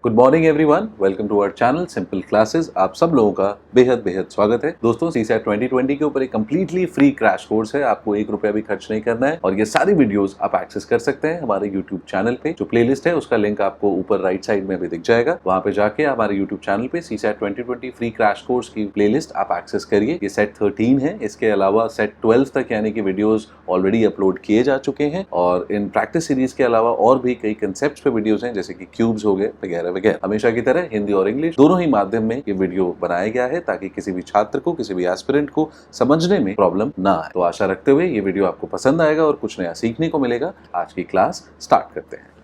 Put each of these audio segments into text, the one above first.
Good morning everyone, welcome to our channel Simple Classes. आप सब लोगों का बेहद बेहद स्वागत है। दोस्तों, सीसैट 2020 के ऊपर एक कंप्लीटली फ्री क्रैश कोर्स है। आपको 1 रुपया भी खर्च नहीं करना है और ये सारी वीडियोस आप एक्सेस कर सकते हैं हमारे यूट्यूब चैनल पे। जो प्लेलिस्ट है उसका लिंक आपको ऊपर राइट साइड में भी दिख जाएगा। वहां पे जाके हमारे यूट्यूब चैनल पे सीसैट 2020 फ्री क्रैश कोर्स की प्लेलिस्ट आप एक्सेस करिए। ये सेट 13 है। इसके अलावा सेट 12 तक यानी कि वीडियोस ऑलरेडी अपलोड किए जा चुके हैं और इन प्रैक्टिस सीरीज के अलावा और भी कई कंसेप्ट पे वीडियोस हैं, जैसे कि क्यूब्स हो गए वगैरह वगैरह। हमेशा की तरह हिंदी और इंग्लिश दोनों ही माध्यम में ये वीडियो बनाया गया है ताकि किसी भी छात्र को, किसी भी एस्पिरेंट को समझने में प्रॉब्लम ना आए। तो आशा रखते हुए ये वीडियो आपको पसंद आएगा और कुछ नया सीखने को मिलेगा। आज की क्लास स्टार्ट करते हैं।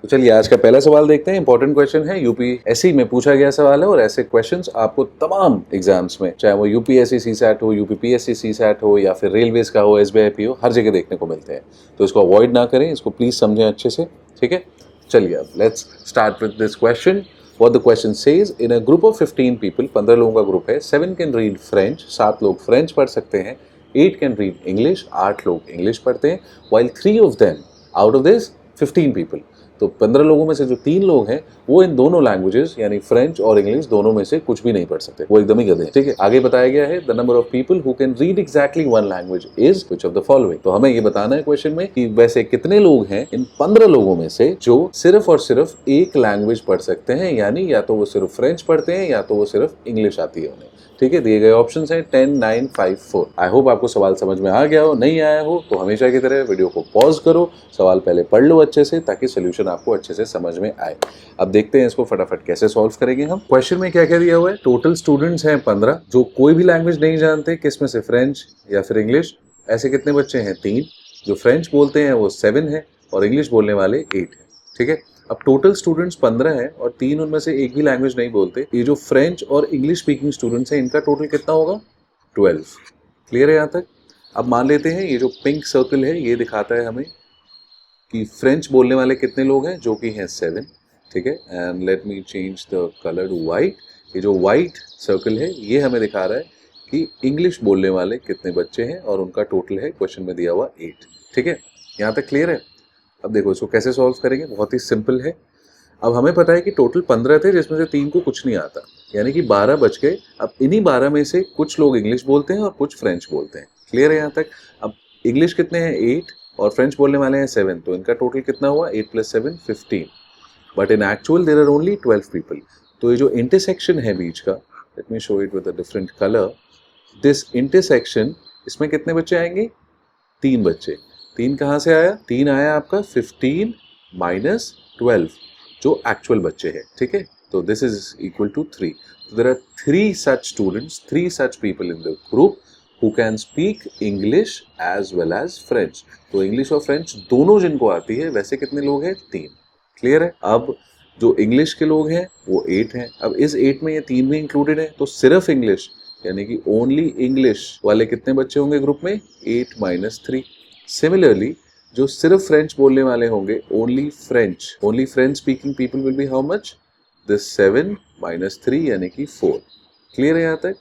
तो चलिए आज का पहला सवाल देखते हैं। इंपॉर्टेंट क्वेश्चन है, यूपीएससी में पूछा गया सवाल है और ऐसे क्वेश्चंस आपको तमाम एग्जाम्स में, चाहे वो यूपीएससी सीसैट हो, यूपीपीएससी सीसैट हो या फिर रेलवेज का हो, एसबीआईपी हो, हर जगह देखने को मिलते हैं। तो इसको अवॉइड ना करें, इसको प्लीज समझें अच्छे से, ठीक है। चलिए अब let's start with this question. What the question says, in a group of 15 people, 15 लोगों का ग्रुप है, 7 can read French, 7 लोग फ्रेंच पढ़ सकते हैं, 8 can read English, 8 लोग इंग्लिश पढ़ते हैं, while 3 of them out of this 15 people, तो 15 लोगों में से जो 3 लोग हैं वो इन दोनों लैंग्वेजेस यानी फ्रेंच और इंग्लिश दोनों में से कुछ भी नहीं पढ़ सकते, वो एकदम ही गधे हैं, ठीक है। आगे बताया गया है, the number of people who can read exactly one language is which of the following. तो हमें ये बताना है क्वेश्चन में कि वैसे कितने लोग हैं इन 15 लोगों में से जो सिर्फ और सिर्फ एक लैंग्वेज पढ़ सकते हैं, यानी या तो वो सिर्फ फ्रेंच पढ़ते हैं या तो वो सिर्फ इंग्लिश आती है उन्हें, ठीक है। दिए गए ऑप्शंस हैं 10, 9, 5, 4। आई होप आपको सवाल समझ में आ गया हो। नहीं आया हो तो हमेशा की तरह वीडियो को पॉज करो, सवाल पहले पढ़ लो अच्छे से ताकि सोल्यूशन आपको अच्छे से समझ में आए। अब देखते हैं इसको फटाफट कैसे सॉल्व करेंगे हम। क्वेश्चन में क्या क्या दिया हुआ है, टोटल स्टूडेंट्स हैं 15 जो कोई भी लैंग्वेज नहीं जानते, किसमें से फ्रेंच या फिर इंग्लिश। ऐसे कितने बच्चे हैं, 3। जो फ्रेंच बोलते हैं वो 7 है और इंग्लिश बोलने वाले 8 है, ठीक है। अब टोटल स्टूडेंट्स 15 हैं और 3 उनमें से एक भी लैंग्वेज नहीं बोलते। ये जो फ्रेंच और इंग्लिश स्पीकिंग स्टूडेंट्स हैं इनका टोटल कितना होगा, 12। क्लियर है यहाँ तक। अब मान लेते हैं ये जो पिंक सर्कल है ये दिखाता है हमें कि फ्रेंच बोलने वाले कितने लोग हैं, जो कि हैं 7, ठीक है। And let me change the colour to white. ये जो वाइट सर्कल है ये हमें दिखा रहा है कि इंग्लिश बोलने वाले कितने बच्चे हैं और उनका टोटल है क्वेश्चन में दिया हुआ 8, ठीक है। यहाँ तक क्लियर है। अब देखो इसको कैसे सॉल्व करेंगे, बहुत ही सिंपल है। अब हमें पता है कि टोटल 15 थे जिसमें से 3 को कुछ नहीं आता, यानी कि 12 बच गए। अब इन्हीं 12 में से कुछ लोग इंग्लिश बोलते हैं और कुछ फ्रेंच बोलते हैं। क्लियर है यहाँ तक। अब इंग्लिश कितने हैं, 8 और फ्रेंच बोलने वाले हैं 7, तो इनका टोटल कितना हुआ, 8 + 7 15। But in actual there are only 12 people. तो ये जो इंटरसेक्शन है बीच का, let me show it with a different colour. This intersection, इसमें कितने बच्चे आएंगे, 3 बच्चे। 3 कहाँ से आया, 3 आया आपका 15 - 12 जो एक्चुअल बच्चे हैं, ठीक है। तो this is equal to 3। There are 3 such students, 3 such people in the group who can speak English as well as French. तो इंग्लिश और फ्रेंच दोनों जिनको आती है, वैसे कितने लोग हैं, 3। क्लियर है। अब जो इंग्लिश के लोग हैं वो 8 हैं। अब इस 8 में ये 3 भी इंक्लूडेड है, तो सिर्फ इंग्लिश यानी कि ओनली इंग्लिश वाले कितने बच्चे होंगे ग्रुप में, 8 - 3। सिमिलरली जो सिर्फ फ्रेंच बोलने वाले होंगे, only French speaking people will be how much, this 7 - 3 यानी कि 4। क्लियर है यहाँ तक।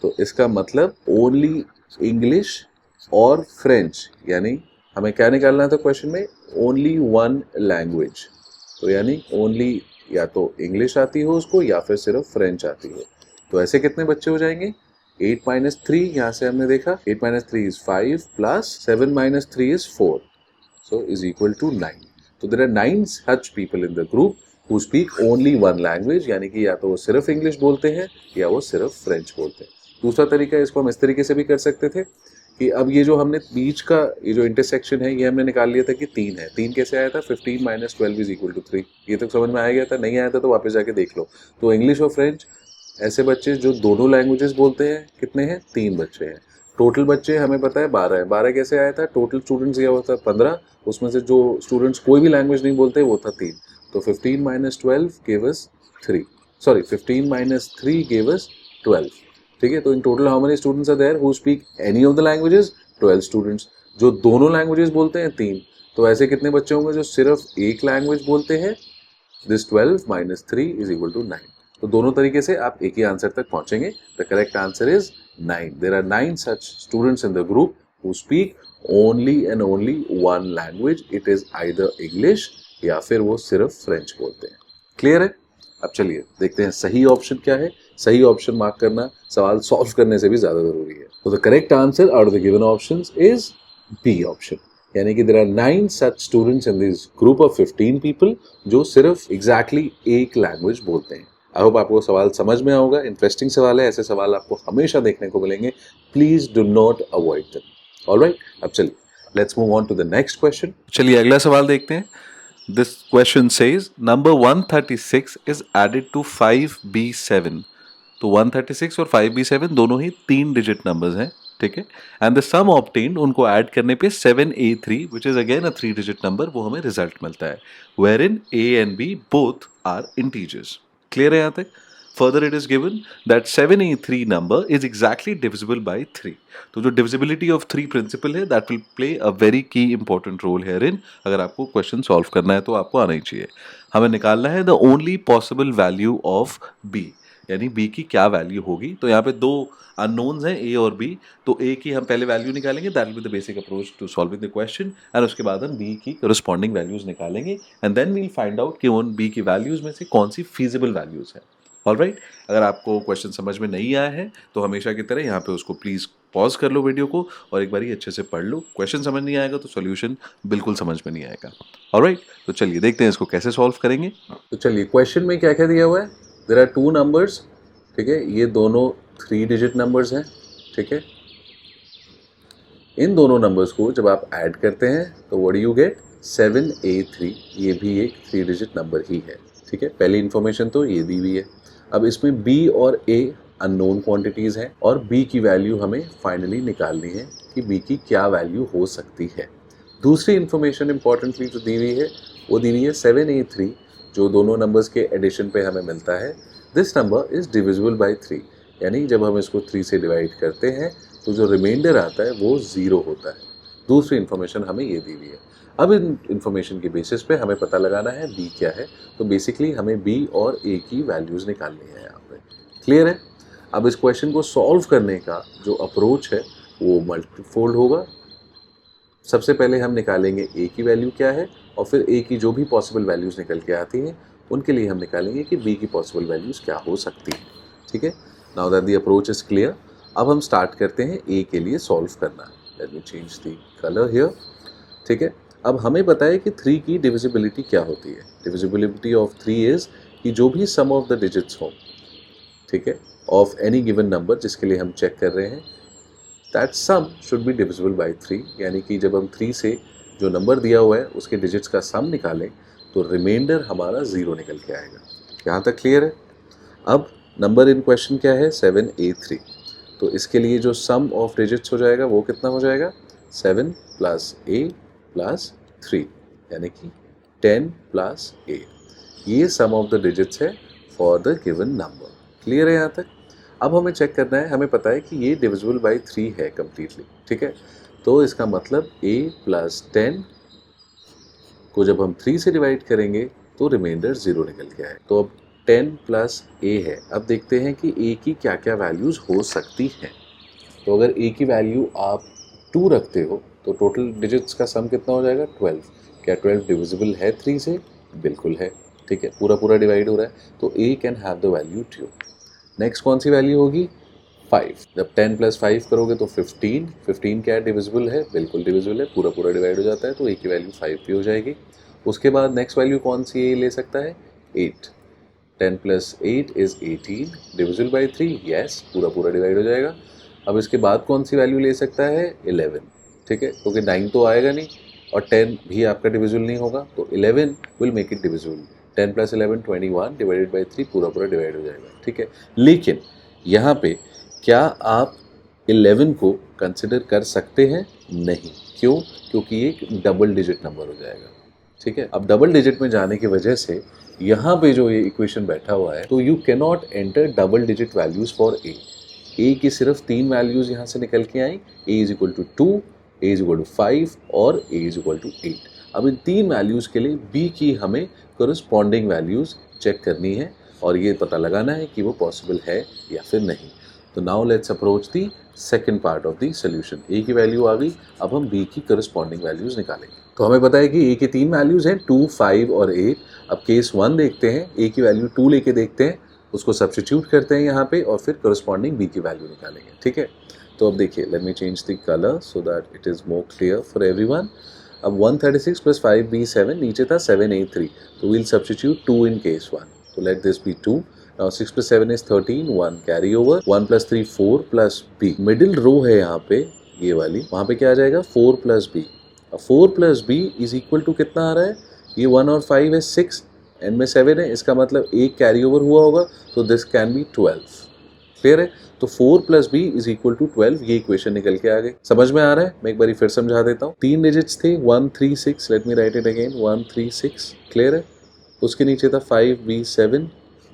तो इसका मतलब ओनली इंग्लिश और फ्रेंच, यानी हमें क्या निकालना था क्वेश्चन में, ओनली वन लैंग्वेज। तो यानी ओनली या तो इंग्लिश आती हो उसको या फिर सिर्फ फ्रेंच आती हो। तो ऐसे कितने बच्चे हो जाएंगे, 8 - 3, यहाँ से हमने देखा 8 - 3 is 5 plus 7 - 3 is 4, so is equal to 9. तो there are 9 such people in the group who speak only one language, यानी कि या तो वो सिर्फ इंग्लिश बोलते हैं या वो सिर्फ फ्रेंच बोलते हैं। दूसरा तरीका इसको हम इस तरीके से भी कर सकते थे कि अब ये जो हमने बीच का ये जो इंटरसेक्शन है ये हमने निकाल लिया था कि 3 है। 3 कैसे आया था, 15 - 12 is equal to 3। ये तक समझ में आ गया था, नहीं आया था तो वापस जाके देख लो। तो इंग्लिश और फ्रेंच ऐसे बच्चे जो दोनों लैंग्वेजेस बोलते हैं कितने हैं, 3 बच्चे हैं। टोटल बच्चे हमें पता है 12 है। 12 कैसे आया था, टोटल स्टूडेंट्स ये होता है 15, उसमें से जो स्टूडेंट्स कोई भी लैंग्वेज नहीं बोलते वो था 3। तो 15 - 12 gave us 3, sorry 15 - 3 gave us 12, ठीक है। तो in total how many students are there who speak any of the languages, 12 students. जो दोनों लैंग्वेजेस बोलते हैं 3, तो ऐसे कितने बच्चे होंगे जो सिर्फ एक लैंग्वेज बोलते हैं, दिस 12 - 3 is equal to 9। तो दोनों तरीके से आप एक ही आंसर तक पहुंचेंगे। The correct answer is 9। There are 9 such students in the group who speak only and only one language, it is either English या फिर वो सिर्फ फ्रेंच बोलते हैं। क्लियर है? अब चलिए देखते हैं सही ऑप्शन क्या है। सही ऑप्शन मार्क करना सवाल सॉल्व करने से भी ज्यादा जरूरी है। तो the correct answer out of the given options is B option, यानी कि there are 9 such students in this group of 15 people जो सिर्फ एग्जैक्टली एक लैंग्वेज बोलते हैं। आई होप आपको सवाल समझ में होगा। इंटरेस्टिंग सवाल है, ऐसे सवाल आपको हमेशा देखने को मिलेंगे। Please do not avoid them. Alright, अब चलिए let's move on to the next question. चलिए अगला सवाल देखते हैं। This question says number 136 is added to 5b7। तो 136 और 5b7 दोनों ही 3 डिजिट नंबर्स हैं, ठीक है। एंड द सम ऑब्टेन्ड, उनको ऐड करने पे 7a3 which is again a 3 digit number, वो हमें रिजल्ट मिलता है, where in a and b both are integers. Clear है यहाँ तक? Further it is given that 7a3 number is exactly divisible by 3। तो जो divisibility of 3 principle है, that will play a very key important role herein। अगर आपको question solve करना है तो आपको आना ही चाहिए। हमें निकालना है the only possible value of b, यानी b की क्या वैल्यू होगी। तो यहाँ पे दो अननोन्स हैं a और b, तो a की हम पहले वैल्यू निकालेंगे, that will be the basic approach to solving the question, and उसके बाद हम b की करस्पॉन्डिंग वैल्यूज निकालेंगे, and then we'll find out कि उन b की वैल्यूज में से कौन सी फीजिबल वैल्यूज है। ऑलराइट, अगर आपको क्वेश्चन समझ में नहीं आया है तो हमेशा की तरह यहाँ पे उसको प्लीज पॉज कर लो वीडियो को और एक बार अच्छे से पढ़ लो। क्वेश्चन समझ नहीं आएगा तो सॉल्यूशन बिल्कुल समझ में नहीं आएगा। ऑलराइट, तो चलिए देखते हैं इसको कैसे सॉल्व करेंगे। तो चलिए क्वेश्चन में क्या क्या दिया हुआ है। देयर आर 2 नंबर्स, ठीक है, ये दोनों 3 डिजिट नंबर्स हैं, ठीक है। इन दोनों नंबर्स को जब आप ऐड करते हैं तो what do you get, 7a3। ये भी एक 3 डिजिट नंबर ही है, ठीक है। पहली इंफॉर्मेशन तो ये दी हुई है। अब इसमें b और a अननोन क्वांटिटीज हैं और b की वैल्यू हमें फाइनली निकालनी है कि b की क्या वैल्यू हो सकती है। दूसरी इंफॉर्मेशन इंपॉर्टेंटली जो दी हुई है वो दी हुई है 7a3, जो दोनों नंबर्स के एडिशन पे हमें मिलता है। This number is divisible by 3, यानी जब हम इसको 3 से डिवाइड करते हैं तो जो रिमाइंडर आता है वो 0 होता है। दूसरी इंफॉर्मेशन हमें ये दी हुई है। अब इन इंफॉर्मेशन के बेसिस पे हमें पता लगाना है b क्या है। तो बेसिकली हमें b और a की वैल्यूज निकालनी है यहाँ पे। क्लियर है? अब इस क्वेश्चन को सॉल्व करने का जो अप्रोच है वो मल्टीफोल्ड होगा। सबसे पहले हम निकालेंगे a की वैल्यू क्या है, और फिर a की जो भी पॉसिबल वैल्यूज निकल के आती हैं उनके लिए हम निकालेंगे कि b की पॉसिबल वैल्यूज क्या हो सकती है, ठीक है। Now that the approach is clear, अब हम स्टार्ट करते हैं a के लिए सॉल्व करना। Late me change the colour here, ठीक है। अब हमें पता है कि 3 की डिविजिबिलिटी क्या होती है। डिविजिबिलिटी ऑफ 3 इज कि जो भी सम ऑफ द डिजिट्स हो, ठीक है, ऑफ एनी गिवन नंबर जिसके लिए हम चेक कर रहे हैं, that sum should be divisible by 3, यानी कि जब हम 3 से जो नंबर दिया हुआ है उसके डिजिट्स का सम निकालें तो रिमाइंडर हमारा 0 निकल के आएगा। यहाँ तक क्लियर है? अब नंबर इन क्वेश्चन क्या है, 7a3। तो इसके लिए जो सम ऑफ डिजिट्स हो जाएगा वो कितना हो जाएगा, 7 + a + 3, यानी कि 10 + a। ये सम ऑफ द डिजिट्स है for the given number. Clear है यहाँ तक? अब हमें चेक करना है, हमें पता है कि ये डिविजिबल बाय 3 है कम्प्लीटली, ठीक है। तो इसका मतलब a + 10 को जब हम 3 से डिवाइड करेंगे तो रिमाइंडर 0 निकल के आए। तो अब 10 + a है। अब देखते हैं कि a की क्या क्या वैल्यूज़ हो सकती हैं। तो अगर a की वैल्यू आप 2 रखते हो तो टोटल डिजिट्स का सम कितना हो जाएगा, 12। क्या 12 डिविजिबल है 3 से? बिल्कुल है, ठीक है, पूरा पूरा डिवाइड हो रहा है, तो a can have the value 2। Next कौन सी वैल्यू होगी, 5। जब 10 + 5 करोगे तो 15। 15 क्या डिविजिबल है? बिल्कुल डिविजिबल है, पूरा पूरा डिवाइड हो जाता है, तो a की वैल्यू 5 भी हो जाएगी। उसके बाद नेक्स्ट वैल्यू कौन सी a ले सकता है, 8। 10 + 8 इज 18, डिविजिबल बाय 3, यस, पूरा पूरा डिवाइड हो जाएगा। अब इसके बाद कौन सी वैल्यू ले सकता है, 11, ठीक है, क्योंकि 9 तो आएगा नहीं और 10 भी आपका डिविजिबल नहीं होगा, तो 11 will make it divisible. 10 + 11 21 divided by 3, पूरा पूरा डिवाइड हो जाएगा, ठीक है। लेकिन यहाँ पे क्या आप 11 को कंसिडर कर सकते हैं? नहीं। क्यों? क्योंकि ये एक डबल डिजिट नंबर हो जाएगा, ठीक है। अब डबल डिजिट में जाने की वजह से यहाँ पे जो ये इक्वेशन बैठा हुआ है, तो you can not enter double digit values for a की सिर्फ 3 वैल्यूज यहाँ से निकल के आई, a = 2, a = 5 और a = 8। अब इन 3 वैल्यूज के लिए b की हमें करस्पॉन्डिंग वैल्यूज चेक करनी है और ये पता लगाना है कि वो पॉसिबल है या फिर नहीं। तो now let's approach the second part of the solution. A की वैल्यू आ गई, अब हम बी की करस्पॉन्डिंग वैल्यूज निकालेंगे। तो हमें पता है कि ए की 3 वैल्यूज हैं 2, 5 और 8। अब केस 1 देखते हैं, ए की वैल्यू 2 लेके देखते हैं, उसको सब्स्टिट्यूट करते हैं यहाँ पे और फिर करस्पॉन्डिंग बी की वैल्यू निकालेंगे। ठीक है, तो अब देखिए, late me change the colour so that it is more clear for everyone. अब 136 + 5b7, नीचे था 7a3, तो वील सब्स्टिट्यूट 2 इन केस 1, तो let this B 2। Now 6 + 7 is 13, 1 carry over, 1 + 3 4 plus b, middle रो है यहाँ पे ये वाली, वहाँ पे क्या आ जाएगा 4 + b। अब 4 + b इज इक्वल टू कितना आ रहा है, ये 1 और 5 है 6, एंड में 7 है, इसका मतलब एक कैरी ओवर हुआ होगा, तो दिस कैन बी 12। क्लियर है, तो 4 + b इज इक्वल टू 12, ये इक्वेशन निकल के आ गई। समझ में आ रहा है, मैं एक बार फिर समझा देता हूँ। 3 डिजिट्स थे 1 3 6, let me right it again 1 3 6। Clear है, उसके नीचे था 5b7,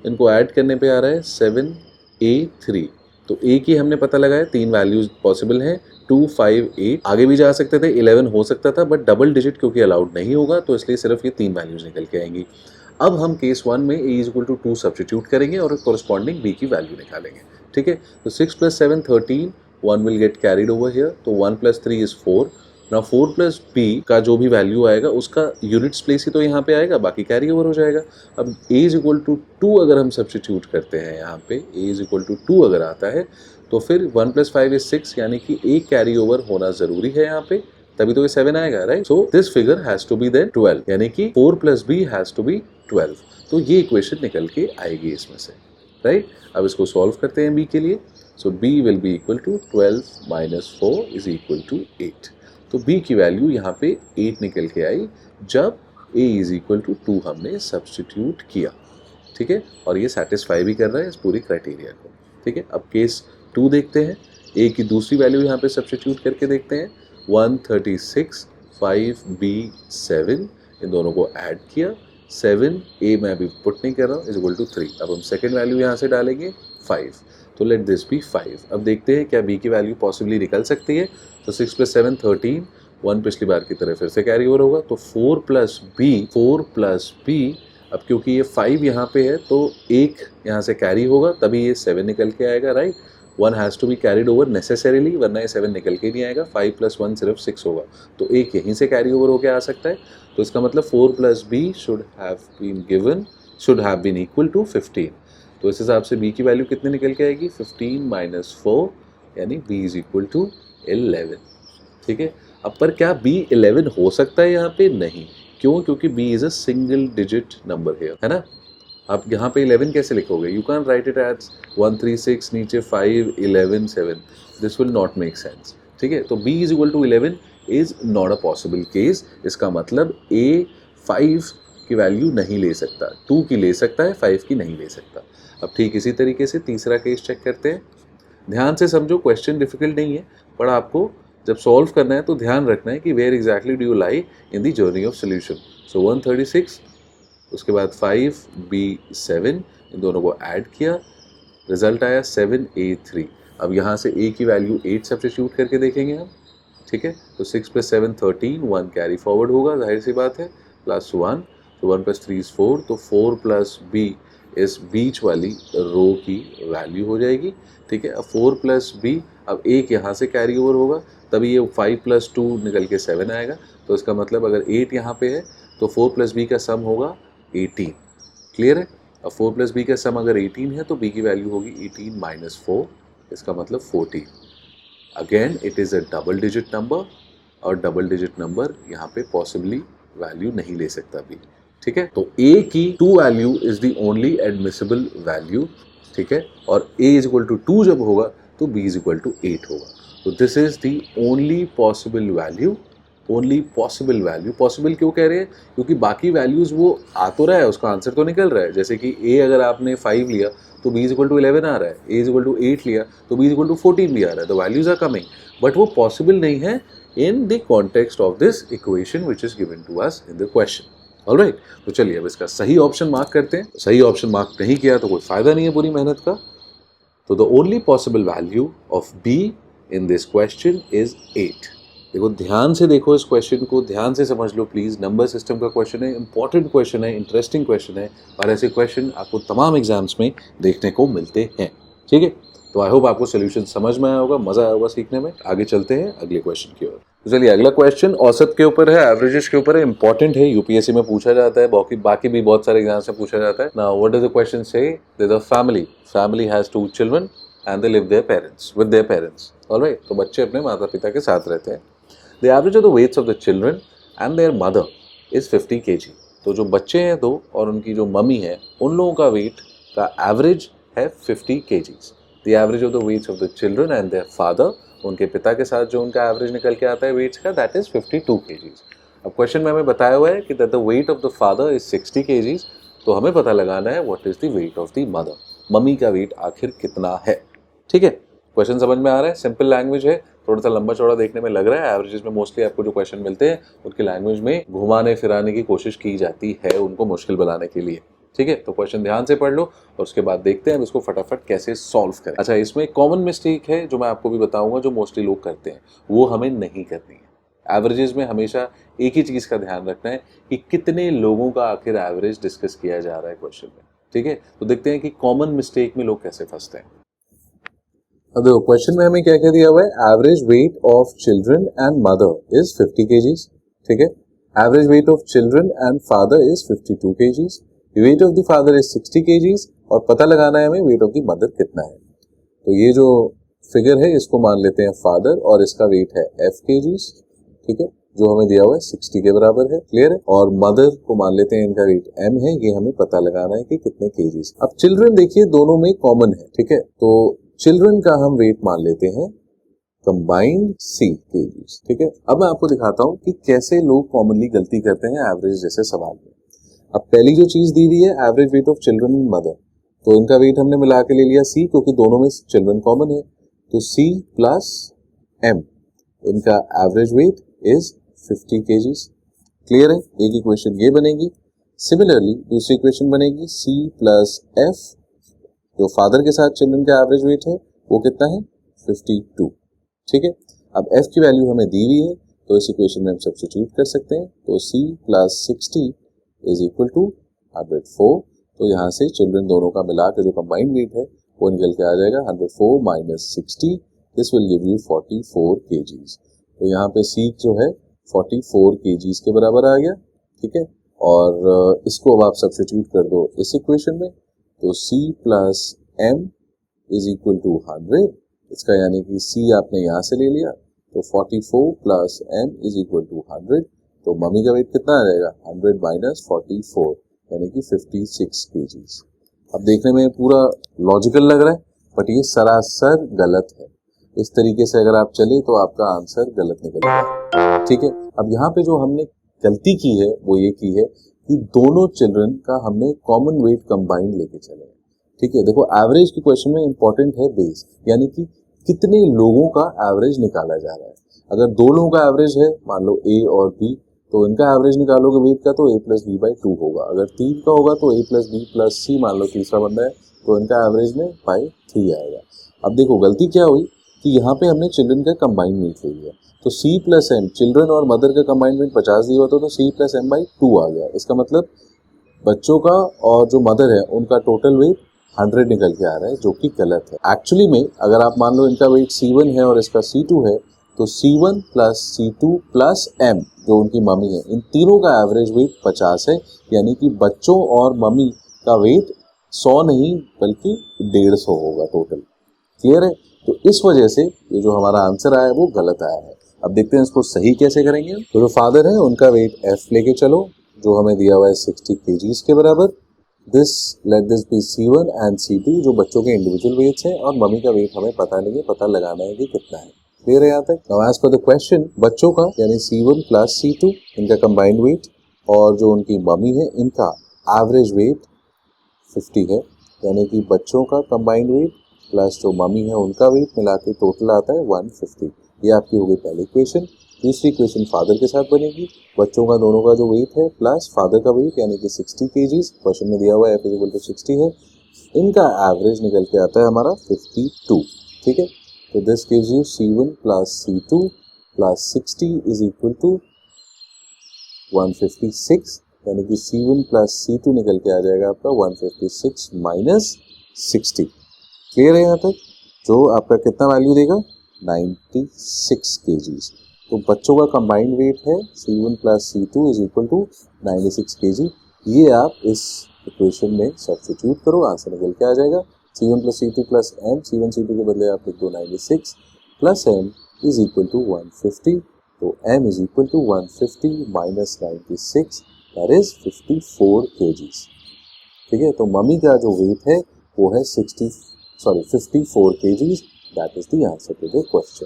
इनको ऐड करने पे आ रहा है 7a3। तो a की हमने पता लगाया, 3 वैल्यूज पॉसिबल हैं 2 5 8, आगे भी जा सकते थे 11 हो सकता था, बट डबल डिजिट क्योंकि अलाउड नहीं होगा तो इसलिए सिर्फ ये 3 वैल्यूज निकल के आएंगी। अब हम केस 1 में a = 2 सब्स्टिट्यूट करेंगे और कोरस्पॉन्डिंग b की वैल्यू निकालेंगे। ठीक है, तो 6 + 7 13, 1 will get carried over here, तो 1 + 3 इज 4। ना 4 + b का जो भी वैल्यू आएगा उसका यूनिट्स प्लेस ही तो यहाँ पे आएगा, बाकी कैरी ओवर हो जाएगा। अब a = 2 अगर हम सब्स्टिट्यूट करते हैं यहाँ पे, a = 2 अगर आता है तो फिर 1 + 5 इज 6, यानी कि एक कैरी ओवर होना जरूरी है यहाँ पे, तभी तो ये 7 आएगा, right. So this figure has to be then 12, यानी कि 4 + b हैज टू बी 12। तो ये इक्वेशन निकल के आएगी इसमें से, राइट। अब इसको सॉल्व करते हैं b के लिए। So b will be equal to 12 - 4 is equal to 8। तो b की वैल्यू यहाँ पे 8 निकल के आई जब a = 2 हमने सब्स्टिट्यूट किया। ठीक है, और ये सेटिस्फाई भी कर रहा है इस पूरी क्राइटेरिया को। ठीक है, अब केस 2 देखते हैं, a की दूसरी वैल्यू यहाँ पे सब्स्टिट्यूट करके देखते हैं। 136 5b7, इन दोनों को ऐड किया, 7 a मैं अभी पुट नहीं कर रहा हूँ, इज इक्वल टू 3। अब हम सेकेंड वैल्यू यहाँ से डालेंगे 5, तो लेट दिस बी 5। अब देखते हैं क्या b की वैल्यू पॉसिबली निकल सकती है। तो 6 + 7 13, 1 पिछली बार की तरह फिर से कैरी ओवर होगा, तो 4 + b। अब क्योंकि ये 5 यहाँ पे है तो एक यहाँ से कैरी होगा, तभी ये 7 निकल के आएगा, right. 1 has to be carried over necessarily, वरना ये 7 निकल के नहीं आएगा। 5 + 1 सिर्फ 6 होगा, तो एक यहीं से कैरी ओवर होके आ सकता है। तो इसका मतलब 4 + b should have been equal to 15। तो इस हिसाब से b की वैल्यू कितनी निकल के आएगी, 15 - 4, यानी b = 11। ठीक है, अब पर क्या b 11 हो सकता है यहाँ पे, नहीं। क्यों, क्योंकि b is a single digit number here, है ना। आप यहाँ पे 11 कैसे लिखोगे, you can write it as 136, नीचे 5 11 7, this will not make sense. ठीक है, तो b = 11 is not a possible case. इसका मतलब a 5 की वैल्यू नहीं ले सकता, 2 की ले सकता है, 5 की नहीं ले सकता। अब ठीक इसी तरीके से तीसरा केस चेक करते हैं। ध्यान से समझो, क्वेश्चन डिफिकल्ट नहीं है, पर आपको जब सॉल्व करना है तो ध्यान रखना है कि where exactly do you lie in the journey of solution. So 136, उसके बाद 5b7, इन दोनों को ऐड किया, रिजल्ट आया 7a3। अब यहाँ से a की वैल्यू 8 सब्स्टिट्यूट करके देखेंगे हम। ठीक है, तो 6 + 7 13, 1 कैरी फॉरवर्ड होगा, जाहिर सी बात है, +1, तो 1 + 3 is 4, तो 4 + b इस बीच वाली रो की वैल्यू हो जाएगी। ठीक है, अब 4 + b, अब एक यहाँ से कैरी ओवर होगा, तभी ये 5 + 2 निकल के 7 आएगा। तो इसका मतलब अगर 8 यहाँ पे है तो 4 + b का सम होगा 18। क्लियर है, अब 4 + b का सम अगर 18 है तो b की वैल्यू होगी 18 - 4, इसका मतलब 14। Again it is a double digit number, और डबल डिजिट नंबर यहाँ पे पॉसिबली वैल्यू नहीं ले सकता b। ठीक है, तो a की 2 value is the only admissible value. ठीक है, और a = 2 जब होगा तो b = 8 होगा। तो this is the only possible value. Only possible value, possible क्यों कह रहे हैं, क्योंकि बाकी वैल्यूज वो आ तो रहा है, उसका आंसर तो निकल रहा है। जैसे कि a अगर आपने 5 लिया तो b = 11 आ रहा है, a = 8 लिया तो b = 14 भी आ रहा है। The values are coming, but वो पॉसिबल नहीं है in the context of this equation which is given to us in the question. Alright, तो चलिए अब इसका सही ऑप्शन मार्क करते हैं। सही ऑप्शन मार्क नहीं किया तो कोई फायदा नहीं है पूरी मेहनत का। तो the only possible value of b in this question is 8। देखो, ध्यान से देखो, इस क्वेश्चन को ध्यान से समझ लो प्लीज। नंबर सिस्टम का क्वेश्चन है, इंपॉर्टेंट क्वेश्चन है, इंटरेस्टिंग क्वेश्चन है, और ऐसे क्वेश्चन आपको तमाम एग्जाम्स में देखने को मिलते हैं। ठीक है, तो आई होप आपको सोल्यूशन समझ में आया होगा, मजा आया होगा सीखने में। आगे चलते हैं अगले क्वेश्चन की ओर। तो चलिए अगला क्वेश्चन औसत के ऊपर है, एवरेजेस के ऊपर है, इंपॉर्टेंट है, यूपीएससी में पूछा जाता है, बाकी भी बहुत सारे एग्जाम से पूछा जाता है। Now what does the question say? There is a family has 2 children and they live with their parents. Alright, तो बच्चे अपने माता पिता के साथ रहते हैं। The average of the weights of the children and their mother is 50 kg। तो जो बच्चे हैं दो और उनकी जो मम्मी है, उन लोगों का वेट का एवरेज है 50 kgs। The average of the weights of the children and their father, उनके पिता के साथ जो उनका एवरेज निकल के आता है वेट्स का, दैट इज 52 kgs। अब क्वेश्चन में हमें बताया हुआ है कि that the weight of the father is 60 kgs, तो हमें पता लगाना है what is the weight of the mother, mummy का वेट आखिर कितना है। ठीक है, क्वेश्चन समझ में आ रहा है, सिंपल लैंग्वेज है, थोड़ा सा लंबा चौड़ा देखने में लग रहा है। एवरेजेस में मोस्टली आपको जो क्वेश्चन मिलते हैं उनकी लैंग्वेज में घुमाने फिराने की कोशिश की जाती है उनको मुश्किल बनाने के लिए। ठीक है, तो क्वेश्चन ध्यान से पढ़ लो और उसके बाद देखते हैं अब इसको फटाफट कैसे सॉल्व करें। अच्छा, इसमें एक कॉमन मिस्टेक है जो मैं आपको भी बताऊंगा, जो मोस्टली लोग करते हैं, वो हमें नहीं करनी है। एवरेजेस में हमेशा एक ही चीज का ध्यान रखना है कि कितने लोगों का आखिर एवरेज डिस्कस किया जा रहा है क्वेश्चन में। ठीक है, तो देखते हैं कि कॉमन मिस्टेक में लोग कैसे फंसते हैं। अब देखो क्वेश्चन में हमें क्या क्या दिया हुआ है, average weight of children and mother is 50 kgs। ठीक है, average weight of children and father is 52 kgs, weight of the father is 60 kgs, और पता लगाना है हमें वेट ऑफ द मदर कितना है। तो ये जो फिगर है इसको मान लेते हैं फादर और इसका वेट है f kgs। ठीक है, जो हमें दिया हुआ है 60 के बराबर है, क्लियर है। और मदर को मान लेते हैं, इनका वेट m है, ये हमें पता लगाना है कि कितने kgs। अब चिल्ड्रन देखिए दोनों में कॉमन है। ठीक है, तो चिल्ड्रन का हम वेट मान लेते हैं कंबाइंड c kgs। ठीक है, अब मैं आपको दिखाता हूं कि कैसे लोग कॉमनली गलती करते हैं एवरेज जैसे सवाल में। अब पहली जो चीज दी हुई है average weight of children and mother, तो इनका वेट हमने मिला के ले लिया c, क्योंकि दोनों में चिल्ड्रन कॉमन है, तो c प्लस m, इनका average weight is 50 kgs। Clear है, एक इक्वेशन ये बनेगी। सिमिलरली दूसरी इक्वेशन बनेगी c प्लस f, जो फादर के साथ चिल्ड्रन का एवरेज वेट है वो कितना है 52। ठीक है, अब f की वैल्यू हमें दी हुई है तो इस इक्वेशन में हम सब्स्टिट्यूट कर सकते हैं, तो c plus 60 is equal to 104। तो यहाँ से चिल्ड्रन दोनों का मिला के जो कंबाइंड वेट है वो निकल के आ जाएगा 104 minus 60, this will give you 44 kgs। तो यहाँ पे c जो है 44 kgs के बराबर आ गया। ठीक है, और इसको अब आप सब्स्टिट्यूट कर दो इस इक्वेशन में, तो c plus m is equal to 100, इसका यानी कि c आपने यहाँ से ले लिया, तो 44 plus m is equal to 100, तो मम्मी का वेट कितना आ जाएगा 100 माइनस 44 यानी कि 56 kgs। अब देखने में पूरा लॉजिकल लग रहा है, बट ये सरासर गलत है। इस तरीके से अगर आप चले तो आपका आंसर गलत निकलेगा। ठीक है, अब यहाँ पे जो हमने गलती की है वो ये की है कि दोनों चिल्ड्रन का हमने कॉमन वेट कंबाइंड लेके चले। ठीक है, देखो एवरेज के क्वेश्चन में इंपॉर्टेंट है बेस, यानी कि कितने लोगों का एवरेज निकाला जा रहा है। अगर दो लोगों का एवरेज है, मान लो a और b, तो इनका एवरेज निकालोगे वेट का तो a प्लस बी बाई 2 होगा। अगर 3 का होगा तो a plus B plus c, मान लो तीसरा बंदा है, तो इनका एवरेज में बाई 3 आएगा। अब देखो गलती क्या हुई कि यहाँ पे हमने चिल्ड्रन का कंबाइंड वेट ले लिया, तो c प्लस m, चिल्ड्रन और मदर का कंबाइंड वेट 50 दिया होता तो c प्लस m बाई 2 आ गया। इसका मतलब बच्चों का और जो मदर है उनका टोटल वेट 100 निकल के आ रहा है, जो कि गलत है। एक्चुअली में अगर आप मान लो इनका वेट c1 है और इसका c2 है, तो c1 plus c2 plus m जो उनकी मम्मी है, इन तीनों का एवरेज वेट 50 है, यानी कि बच्चों और मम्मी का वेट 100 नहीं बल्कि 150 होगा टोटल। क्लियर है, तो इस वजह से ये जो हमारा आंसर आया है वो गलत आया है। अब देखते हैं इसको सही कैसे करेंगे। तो जो फादर है उनका वेट f लेके चलो, जो हमें दिया हुआ है 60 kgs के बराबर। Late this B c1 and c2, जो बच्चों के इंडिविजुअल वेट्स हैं, और मम्मी का वेट हमें पता नहीं है, पता लगाना है कि कितना है। क्लियर है यहाँ तक। Now as per the question, बच्चों का यानी c1 प्लस c2 इनका कंबाइंड वेट, और जो उनकी मम्मी है इनका एवरेज वेट 50 है, यानी कि बच्चों का कंबाइंड वेट प्लस जो मम्मी है उनका वेट मिला के टोटल आता है 150। ये आपकी हो गई पहली इक्वेशन। दूसरी इक्वेशन फादर के साथ बनेगी, बच्चों का दोनों का जो वेट है प्लस फादर का वेट यानी कि 60 kgs, क्वेश्चन में दिया हुआ है f=60 है, इनका एवरेज निकल के आता है हमारा 52। ठीक है, तो this gives you c1 plus c2 plus 60 is equal to 156, यानी कि c1 प्लस c2 निकल के आ जाएगा आपका 156 माइनस 60। क्लियर है यहाँ तक। जो आपका कितना वैल्यू देगा 96 kgs। तो बच्चों का कंबाइंड वेट है C1 plus C2 is equal to 96 kg। ये आप इस इक्वेशन में सब्स्टिट्यूट करो, आंसर निकल के आ जाएगा C1 plus C2 plus M। C1 C2 के बदले आप लिख दो 96 plus M is equal to 150। तो M is equal to 150 minus 96 that is 54 kgs। ठीक है, तो मम्मी का जो वेट है वो है 54 kgs। That is the answer to the question.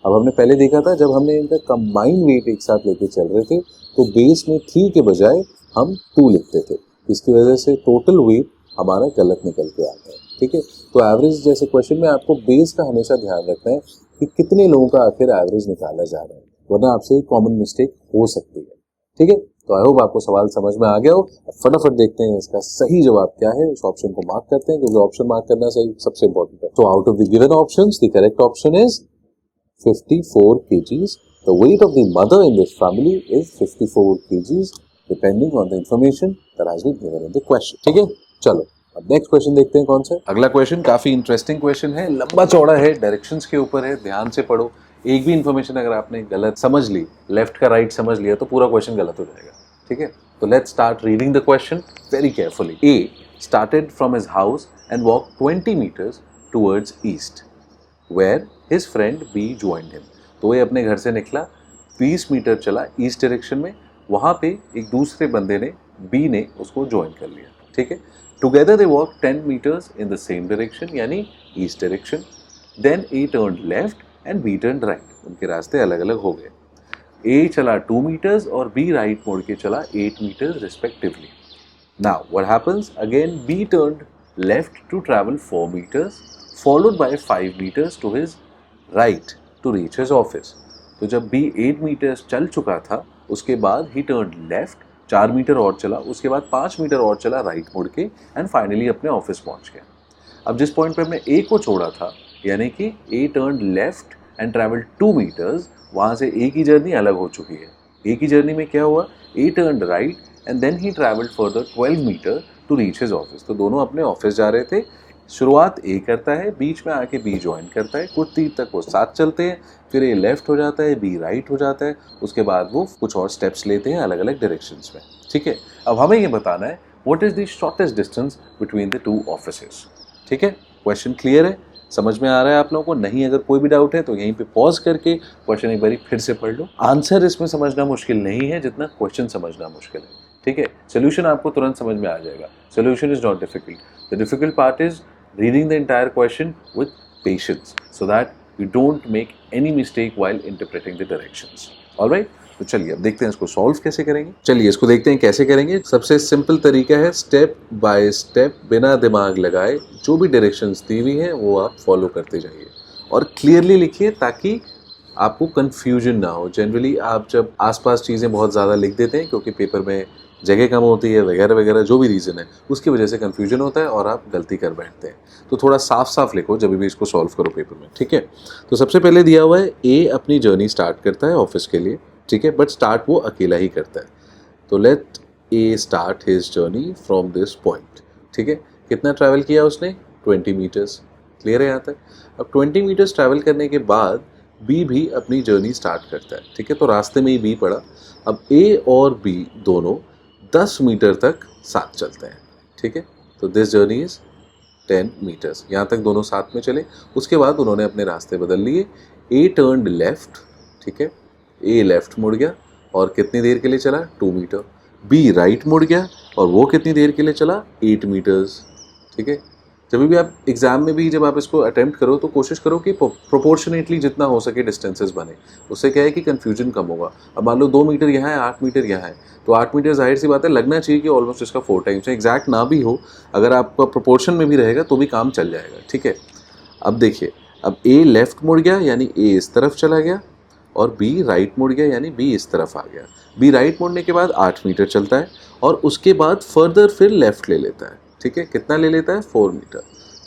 अब हमने पहले देखा था जब हमने इनका कंबाइंड वेट एक साथ लेके चल रहे थे तो बेस में 3 के बजाय हम 2 लिखते थे, इसकी वजह से टोटल वेट हमारा गलत निकल के आता है। ठीक है, तो एवरेज जैसे क्वेश्चन में आपको बेस का हमेशा ध्यान रखना है कि कितने लोगों का आखिर एवरेज निकाला जा रहा है, वरना आपसे एक कॉमन मिस्टेक हो सकती है। ठीक है, तो आई होप आपको सवाल समझ में आ गया हो। फटाफट देखते हैं इसका सही जवाब क्या है, उस ऑप्शन को मार्क करते हैं क्योंकि ऑप्शन मार्क करना सही सबसे इंपॉर्टेंट है। तो out of the given options the correct option is 54 kgs। The weight of the mother in this family is 54 kgs depending on the information that has been given in the question। ठीक है, चलो अब next question देखते हैं कौन सा। अगला question काफी इंटरेस्टिंग क्वेश्चन है, लंबा चौड़ा है, डायरेक्शंस के ऊपर है, ध्यान से पढ़ो। एक भी इंफॉर्मेशन अगर आपने गलत समझ ली, लेफ्ट का राइट समझ लिया तो पूरा क्वेश्चन गलत हो जाएगा। ठीक है, तो let's start reading the question very carefully. A started from his house and walk 20 metres towards east where his friend B joined him. तो ये अपने घर से निकला, 20 मीटर चला ईस्ट डायरेक्शन में, वहाँ पे एक दूसरे बंदे ने बी ने उसको ज्वाइन कर लिया। ठीक है, together they walk 10 meters in the same direction यानी east direction. Then A turn left and B turn right, उनके रास्ते अलग अलग हो गए। ए चला 2 मीटर्स और बी राइट मोड़ के चला 8 metres respectively. Now what happens, again B turned left to travel 4 metres followed by 5 meters to his right to reach his office। तो जब B 8 meters चल चुका था उसके बाद he turned left 4 मीटर और चला, उसके बाद 5 मीटर और चला राइट मुड़ के एंड फाइनली अपने ऑफिस पहुंच गया। अब जिस पॉइंट पे हमने A को छोड़ा था यानी कि A turned left and traveled 2 meters, वहाँ से A की जर्नी अलग हो चुकी है। A की जर्नी में क्या हुआ, A turned right and then he traveled further 12 meter to reach his office। तो दोनों अपने ऑफिस जा रहे थे। शुरुआत ए करता है, बीच में आके बी ज्वाइन करता है, कुछ तीर तक वो साथ चलते हैं, फिर ए लेफ्ट हो जाता है, बी राइट हो जाता है, उसके बाद वो कुछ और स्टेप्स लेते हैं अलग अलग डायरेक्शंस में। ठीक है, अब हमें ये बताना है what is the shortest distance between the 2 offices. ठीक है, क्वेश्चन क्लियर है, समझ में आ रहा है आप लोगों को? नहीं, अगर कोई भी डाउट है तो यहीं पे पॉज करके क्वेश्चन एक बार फिर से पढ़ लो। आंसर इसमें समझना मुश्किल नहीं है जितना क्वेश्चन समझना मुश्किल है। ठीक है, सोल्यूशन आपको तुरंत समझ में आ जाएगा। Solution is not difficult, the difficult part is reading the entire question with patience so that you don't make any mistake while interpreting the directions। Alright, तो चलिए अब देखते हैं इसको सॉल्व कैसे करेंगे। चलिए इसको देखते हैं कैसे करेंगे। सबसे सिंपल तरीका है स्टेप बाय स्टेप बिना दिमाग लगाए जो भी डायरेक्शंस दी हुई हैं वो आप फॉलो करते जाइए और क्लियरली लिखिए ताकि आपको कंफ्यूजन ना हो। जनरली आप जब आसपास चीज़ें बहुत ज़्यादा लिख देते हैं क्योंकि पेपर में जगह कम होती है वगैरह वगैरह, जो भी रीज़न है उसकी वजह से कंफ्यूजन होता है और आप गलती कर बैठते हैं। तो थोड़ा साफ साफ लिखो जब भी इसको सॉल्व करो पेपर में। ठीक है, तो सबसे पहले दिया हुआ है ए अपनी जर्नी स्टार्ट करता है ऑफिस के लिए। ठीक है, बट स्टार्ट वो अकेला ही करता है। तो let A start his journey from this point. ठीक है, कितना ट्रैवल किया उसने 20 मीटर्स। क्लियर है यहाँ तक? अब 20 मीटर्स ट्रैवल करने के बाद बी भी अपनी जर्नी स्टार्ट करता है। ठीक है, तो रास्ते में ही बी पड़ा। अब ए और बी दोनों 10 मीटर तक साथ चलते हैं। ठीक है, तो दिस जर्नी इज 10 मीटर्स। यहाँ तक दोनों साथ में चले, उसके बाद उन्होंने अपने रास्ते बदल लिए। ए टर्न्ड लेफ्ट, ठीक है, ए लेफ्ट मुड़ गया और कितनी देर के लिए चला 2 मीटर। बी राइट मुड़ गया और वो कितनी देर के लिए चला 8 मीटर्स। ठीक है, जब भी आप एग्जाम में भी जब आप इसको अटेम्प्ट करो तो कोशिश करो कि प्रोपोर्शनेटली जितना हो सके डिस्टेंसेस बने। उससे क्या है कि कंफ्यूजन कम होगा। अब मान लो 2 मीटर यहाँ है, 8 मीटर यहाँ है, तो 8 मीटर जाहिर सी बात है लगना चाहिए कि ऑलमोस्ट इसका 4 टाइम्स है। एग्जैक्ट ना भी हो, अगर आपका प्रोपोर्शन में भी रहेगा तो भी काम चल जाएगा। ठीक है, अब देखिए, अब ए लेफ्ट मुड़ गया यानी ए इस तरफ चला गया और बी राइट मुड़ गया यानी बी इस तरफ आ गया। बी राइट मुड़ने के बाद 8 मीटर चलता है और उसके बाद फर्दर फिर लेफ्ट ले लेता है। ठीक है, कितना ले लेता है 4 मीटर।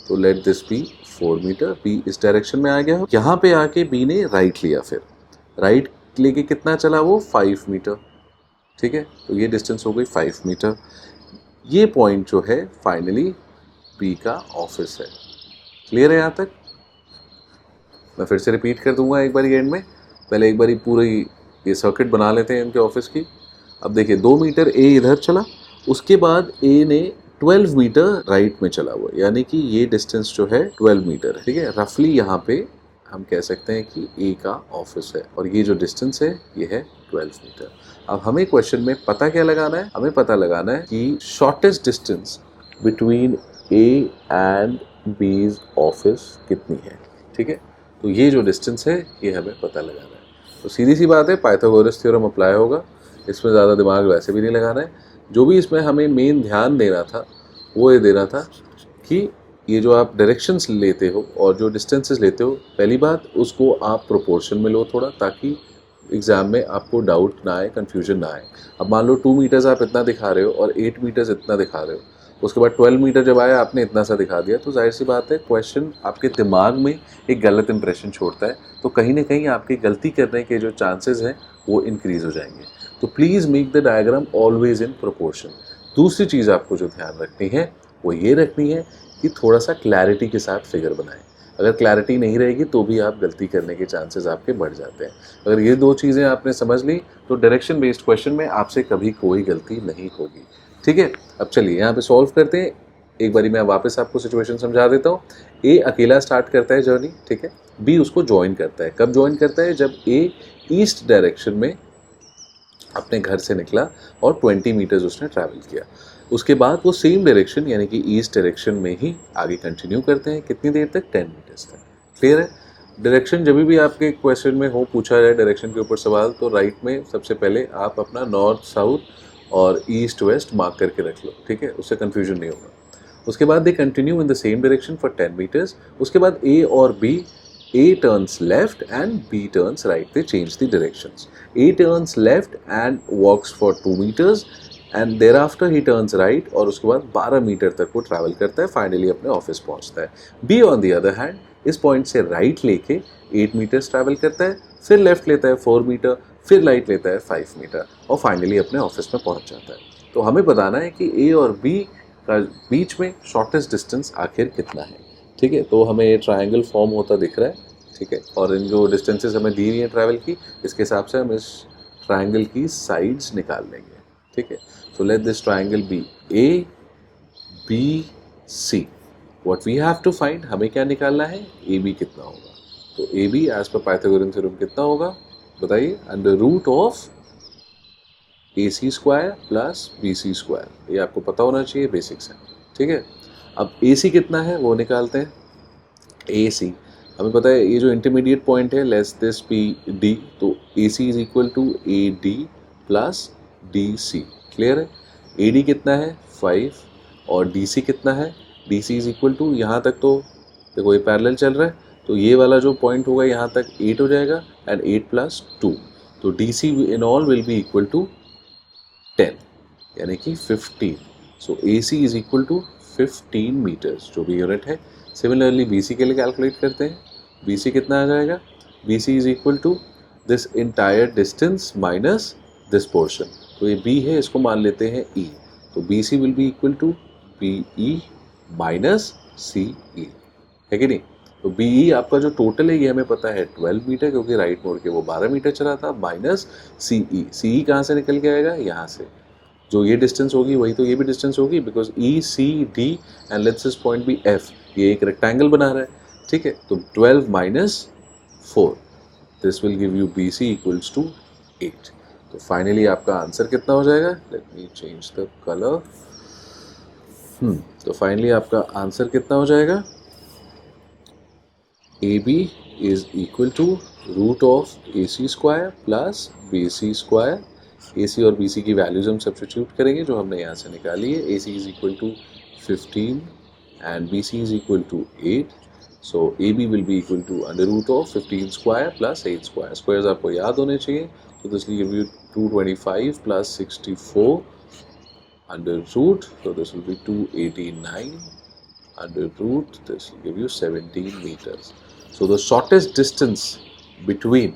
तो let this be 4 metre. B इस डायरेक्शन में आ गया, यहाँ पे आके बी ने राइट लिया, फिर राइट लेके कितना चला वो 5 मीटर। ठीक है, तो ये डिस्टेंस हो गई 5 मीटर। ये पॉइंट जो है फाइनली बी का ऑफिस है। क्लियर है यहाँ तक? मैं फिर से रिपीट कर दूंगा एक बार एंड में, पहले एक बार पूरी ये सर्किट बना लेते हैं इनके ऑफिस की। अब देखिए 2 मीटर ए इधर चला, उसके बाद ए ने 12 मीटर राइट में चला हुआ, यानी कि ये डिस्टेंस जो है 12 मीटर है, ठीक है। रफली यहाँ पे हम कह सकते हैं कि ए का ऑफिस है और ये जो डिस्टेंस है ये है 12 मीटर। अब हमें क्वेश्चन में पता क्या लगाना है, हमें पता लगाना है कि shortest distance between A and बीज ऑफिस कितनी है, ठीक है। तो ये जो डिस्टेंस है ये हमें पता लगाना है। तो सीधी सी बात है, पाइथागोरस थ्योरम अप्लाई होगा, इसमें ज़्यादा दिमाग वैसे भी नहीं लगाना है। जो भी इसमें हमें मेन ध्यान देना था वो ये देना था कि ये जो आप डायरेक्शंस लेते हो और जो डिस्टेंसेस लेते हो, पहली बात उसको आप प्रोपोर्शन में लो थोड़ा, ताकि एग्ज़ाम में आपको डाउट ना आए, कन्फ्यूजन ना आए। अब मान लो 2 मीटर्स आप इतना दिखा रहे हो और 8 मीटर्स इतना दिखा रहे हो, उसके बाद 12 मीटर जब आया आपने इतना सा दिखा दिया, तो जाहिर सी बात है क्वेश्चन आपके दिमाग में एक गलत इंप्रेशन छोड़ता है, तो कहीं ना कहीं आपकी गलती करने के जो चांसेस हैं वो इंक्रीज़ हो जाएंगे। तो please make the diagram always in proportion. दूसरी चीज़ आपको जो ध्यान रखनी है वो ये रखनी है कि थोड़ा सा क्लैरिटी के साथ फिगर बनाएं। अगर क्लैरिटी नहीं रहेगी तो भी आप गलती करने के चांसेस आपके बढ़ जाते हैं। अगर ये 2 चीज़ें आपने समझ ली तो डायरेक्शन बेस्ड क्वेश्चन में आपसे कभी कोई गलती नहीं होगी, ठीक है। अब चलिए यहाँ पे सॉल्व करते हैं। एक बारी मैं वापस आपको सिचुएशन समझा देता हूँ। ए अकेला स्टार्ट करता है जर्नी, ठीक है। बी उसको ज्वाइन करता है। कब ज्वाइन करता है? जब ए ईस्ट डायरेक्शन में अपने घर से निकला और 20 मीटर्स उसने ट्रैवल किया। उसके बाद वो सेम डायरेक्शन यानी कि ईस्ट डायरेक्शन में ही आगे कंटिन्यू करते हैं। कितनी देर तक? 10 मीटर्स तक। क्लियर है? डायरेक्शन जब भी आपके क्वेश्चन में हो, पूछा जाए डायरेक्शन के ऊपर सवाल, तो राइट में सबसे पहले आप अपना नॉर्थ साउथ और ईस्ट वेस्ट मार्क करके रख लो, ठीक है, उससे कन्फ्यूजन नहीं होगा। उसके बाद they continue in the same direction for 10 metres. उसके बाद ए और B, A turns left and B turns right. They change the directions. A turns left and walks for 2 meters and thereafter he turns right और उसके बाद 12 metre तक वो travel करता है, फाइनली अपने ऑफिस पहुंचता है। B on the other hand इस पॉइंट से राइट लेके 8 मीटर्स ट्रैवल करता है, फिर लेफ्ट लेता है 4 मीटर, फिर राइट लेता है 5 मीटर और फाइनली अपने ऑफिस में पहुंच जाता है। तो हमें बताना है कि A और B का बीच में शॉर्टेस्ट डिस्टेंस आखिर कितना है, ठीक है। तो हमें ये ट्रायंगल फॉर्म होता दिख रहा है, ठीक है। और इन जो डिस्टेंसेस हमें दी हुई है ट्रैवल की, इसके हिसाब से हम इस ट्रायंगल की साइड्स निकाल लेंगे, ठीक है। So let this triangle be A B C. What we have to find, हमें क्या निकालना है? ए बी कितना होगा। तो A B as per Pythagorean theorem कितना होगा बताइए? Under root of A C square plus B C square. ये आपको पता होना चाहिए, बेसिक्स है, ठीक है। अब ए सी कितना है वो निकालते हैं। ए सी हमें पता है, ये जो इंटरमीडिएट पॉइंट है, लेट्स दिस बी डी, तो A C is equal to A D plus D C. Clear है? ए डी कितना है? 5 और डी सी कितना है? D C is equal to, यहाँ तक तो देखो ये पैरेलल चल रहा है, तो ये वाला जो पॉइंट होगा यहाँ तक 8 हो जाएगा एंड 8 प्लस 2, तो D C in all will be equal to 10 यानी कि 15। So A C is equal to 15 metres जो भी यूनिट है। सिमिलरली बी सी के लिए कैलकुलेट करते हैं। बी सी कितना आ जाएगा? B C is equal to this entire distance minus this portion. तो ये बी है, इसको मान लेते हैं ई, तो B C will be equal to B E minus C E, है कि नहीं। तो बी ई आपका जो टोटल है ये हमें पता है 12 मीटर, क्योंकि राइट मोड़ के वो 12 मीटर चला था, माइनस सी ई। सी ई कहाँ से निकल के आएगा? यहाँ से। जो ये डिस्टेंस होगी वही तो ये भी डिस्टेंस होगी, because E C D and let's this point be F, ये एक रेक्टेंगल बना रहा है, ठीक है। तो 12 minus 4, this will give you B C equals to 8। तो फाइनली आपका आंसर कितना हो जाएगा? Let me change the colour. तो फाइनली आपका आंसर कितना हो जाएगा? A B is equal to root of A C square plus B C square. A C और बी सी की वैल्यूज हम सब्स्टिट्यूट करेंगे जो हमने यहाँ से निकाली है। A C is equal to 15 and BC is equal to 8. So AB will be equal to under root of 15 square plus 8 square. Squares आपको याद होने चाहिए. So this will give you 225 plus 64 under root. So this will be 289 under root. This will give you 17 meters. So the shortest distance between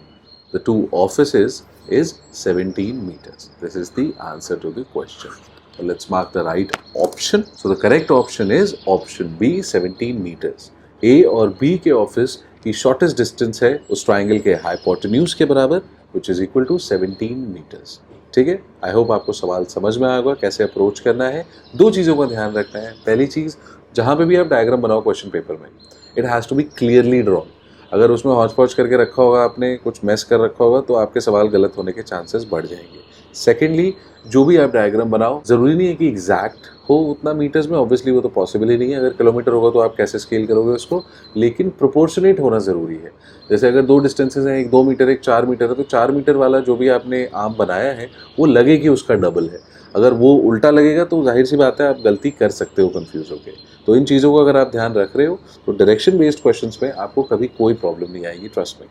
the two offices is 17 meters. This is the answer to the question. So let's mark the right option. So the correct option is option B, 17 meters. A और B के office कि shortest distance है उस triangle के hypotenuse के बराबर which is equal to 17 metres. ठीक है, आई होप आपको सवाल समझ में आएगा कैसे अप्रोच करना है। दो चीज़ों का ध्यान रखना है। पहली चीज़, जहाँ पे भी आप डायग्राम बनाओ क्वेश्चन पेपर में, it has to be clearly drawn. अगर उसमें हौच पौच करके रखा होगा, आपने कुछ मैस कर रखा होगा, तो आपके सवाल गलत होने के चांसेस बढ़ जाएंगे। सेकेंडली, जो भी आप डायग्राम बनाओ, ज़रूरी नहीं है कि एग्जैक्ट हो उतना मीटर्स में, ऑब्वियसली वो तो पॉसिबल ही नहीं है। अगर किलोमीटर होगा तो आप कैसे स्केल करोगे उसको, लेकिन प्रोपोर्शनेट होना ज़रूरी है। जैसे अगर दो डिस्टेंसेज हैं, एक 2 मीटर एक 4 मीटर है, तो 4 मीटर वाला जो भी आपने आर्म बनाया है वो लगे कि उसका डबल है। अगर वो उल्टा लगेगा तो जाहिर सी बात है आप गलती कर सकते हो कन्फ्यूज होकर। तो इन चीज़ों को अगर आप ध्यान रख रहे हो तो डायरेक्शन बेस्ड क्वेश्चंस में आपको कभी कोई प्रॉब्लम नहीं आएगी, ट्रस्ट में।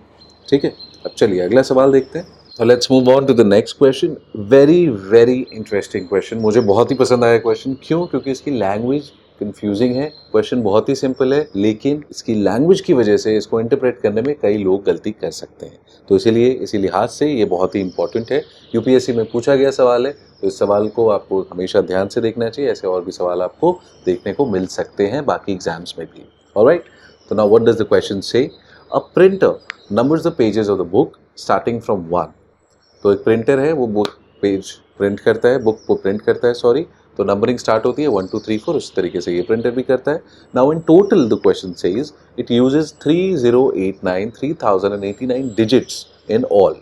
ठीक है, अब चलिए अगला सवाल देखते हैं। So let's move on to the next question. Very interesting question. मुझे बहुत ही पसंद आया क्वेश्चन। क्यों? क्योंकि इसकी लैंग्वेज कंफ्यूजिंग है। क्वेश्चन बहुत ही सिंपल है, लेकिन इसकी लैंग्वेज की वजह से इसको इंटरप्रेट करने में कई लोग गलती कर सकते हैं। तो इसीलिए इसी लिहाज से ये बहुत ही इंपॉर्टेंट है। यूपीएससी में पूछा गया सवाल है, तो इस सवाल को आपको हमेशा ध्यान से देखना चाहिए। ऐसे और भी सवाल आपको देखने को मिल सकते हैं बाकी एग्जाम्स में भी। ऑलराइट, तो now what does the question say? A printer numbers the pages of the book starting from 1। तो एक प्रिंटर है, वो बुक पेज प्रिंट करता है, बुक को प्रिंट करता है, सॉरी। तो नंबरिंग स्टार्ट होती है 1 2 3 4, उस तरीके से ये प्रिंटर भी करता है। Now in total the question says it uses 3089 digits in all.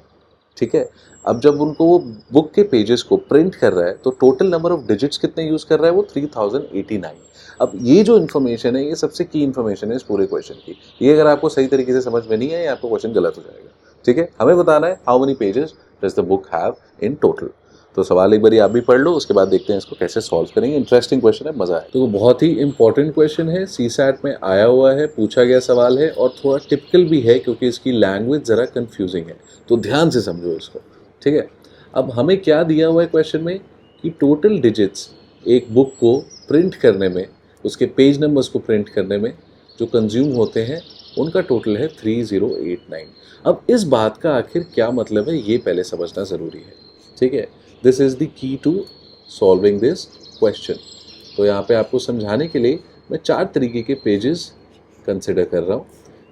ठीक है, अब जब उनको वो बुक के पेजेस को प्रिंट कर रहा है तो टोटल नंबर ऑफ डिजिट्स कितने यूज कर रहा है वो 3089। अब ये जो इन्फॉर्मेशन है ये सबसे की इन्फॉर्मेशन है इस पूरे क्वेश्चन की। ये अगर आपको सही तरीके से समझ में नहीं है, आपको क्वेश्चन गलत हो जाएगा। ठीक है, हमें बताना है how many pages does the book have in total. तो सवाल एक बार आप भी पढ़ लो, उसके बाद देखते हैं इसको कैसे सॉल्व करेंगे। इंटरेस्टिंग क्वेश्चन है, मजा है। तो बहुत ही इंपॉर्टेंट क्वेश्चन है, सीसैट में आया हुआ है, पूछा गया सवाल है और थोड़ा टिपिकल भी है क्योंकि इसकी लैंग्वेज जरा कंफ्यूजिंग है। तो ध्यान से समझो इसको। ठीक है, अब हमें क्या दिया हुआ है क्वेश्चन में कि टोटल डिजिट्स एक बुक को प्रिंट करने में, उसके पेज नंबर्स को प्रिंट करने में जो कंज्यूम होते हैं उनका टोटल है 3089। अब इस बात का आखिर क्या मतलब है ये पहले समझना ज़रूरी है। ठीक है, this is the key to solving this question. तो यहाँ पे आपको समझाने के लिए मैं 4 तरीके के पेजेस कंसिडर कर रहा हूँ।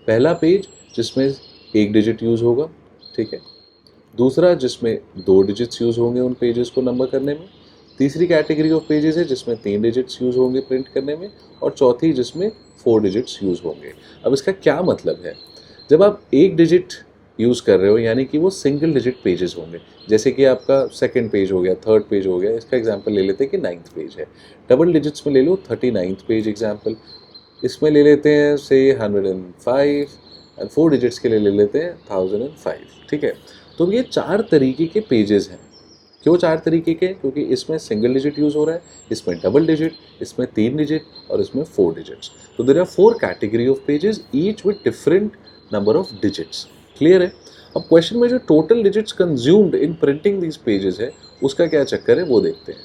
पहला पेज जिसमें 1 डिजिट यूज़ होगा, ठीक है। दूसरा जिसमें 2 डिजिट्स यूज़ होंगे उन पेजेस को नंबर करने में। तीसरी कैटेगरी ऑफ पेजेस है जिसमें 3 डिजिट्स यूज़ होंगे प्रिंट करने में। और चौथी जिसमें 4 डिजिट्स यूज़ होंगे। अब इसका क्या मतलब है? जब आप 1 डिजिट यूज़ कर रहे हो यानी कि वो सिंगल डिजिट पेजेस होंगे। जैसे कि आपका सेकंड पेज हो गया, थर्ड पेज हो गया। इसका एग्जांपल ले लेते हैं कि 9th पेज है। डबल डिजिट्स में ले लो 39th पेज एग्जांपल। इसमें ले लेते हैं से 105 एंड 4 डिजिट्स के लिए ले लेते हैं 1005। ठीक है, तो ये 4 तरीके के पेजेस हैं। क्यों 4 तरीके के? क्योंकि इसमें सिंगल डिजिट यूज़ हो रहा है, इसमें डबल डिजिट, इसमें 3 डिजिट और इसमें 4 डिजिट्स। तो there are 4 category of pages each with different number of digits. Clear है? अब क्वेश्चन में जो total digits consumed in printing these pages है उसका क्या चक्कर है वो देखते हैं।